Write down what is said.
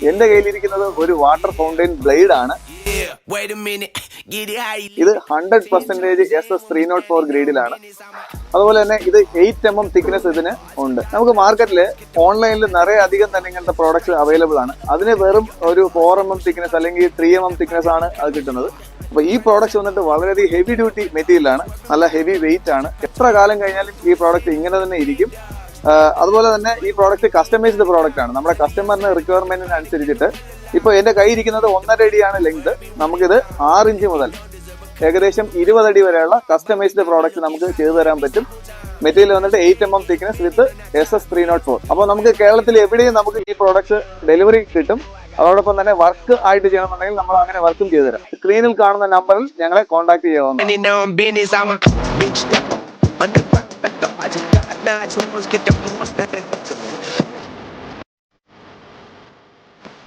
എന്റെ കയ്യിലിരിക്കുന്നത് ഒരു water fountain blade ആണ്. ഇത് 100% SS304 ഗ്രേഡിലാണ്. അതുപോലെ തന്നെ ഇത് 8mm തിക്നെസ് ഇതിന് ഉണ്ട്. നമുക്ക് മാർക്കറ്റിൽ ഓൺലൈനിൽ നിറയെ അധികം തന്നെ ഇങ്ങനത്തെ പ്രോഡക്ട്സ് അവൈലബിൾ ആണ്. അതിന് വെറും ഒരു 4mm തിക്നെസ് അല്ലെങ്കിൽ 3mm തിക്നെസ് ആണ് അത് കിട്ടുന്നത്. അപ്പൊ ഈ പ്രോഡക്റ്റ് വന്നിട്ട് വളരെയധികം ഹെവി ഡ്യൂട്ടി മെറ്റീരിയൽ ആണ്, നല്ല ഹെവി വെയിറ്റ് ആണ്. എത്ര കാലം കഴിഞ്ഞാലും ഈ പ്രോഡക്റ്റ് ഇങ്ങനെ തന്നെ ഇരിക്കും. അതുപോലെ തന്നെ ഈ പ്രോഡക്റ്റ് കസ്റ്റമൈസ്ഡ് പ്രോഡക്റ്റ് ആണ്. നമ്മുടെ കസ്റ്റമറിന് റിക്വയർമെന്റിന് അനുസരിച്ചിട്ട് ഇപ്പൊ എന്റെ കൈ ഇരിക്കുന്നത് 1.5 അടിയാണ് ലെങ്ത്. നമുക്കിത് 6 ഇഞ്ച് മുതൽ ഏകദേശം 20 അടി വരെയുള്ള കസ്റ്റമൈസ്ഡ് പ്രോഡക്റ്റ് നമുക്ക് ചെയ്തു തരാൻ പറ്റും. മെറ്റീരിയൽ വന്നിട്ട് 8mm തിക്നെസ് വിത്ത് SS304. അപ്പോൾ നമുക്ക് കേരളത്തിൽ എവിടെയും നമുക്ക് ഈ പ്രോഡക്ട്സ് ഡെലിവറി കിട്ടും. അതോടൊപ്പം തന്നെ വർക്ക് ആയിട്ട് ചെയ്യണമെന്നുണ്ടെങ്കിൽ നമ്മൾ അങ്ങനെ വർക്കും ചെയ്തു തരാം. സ്ക്രീനിൽ കാണുന്ന നമ്പറിൽ ഞങ്ങളെ കോൺടാക്ട് ചെയ്യാവുന്നതാണ്.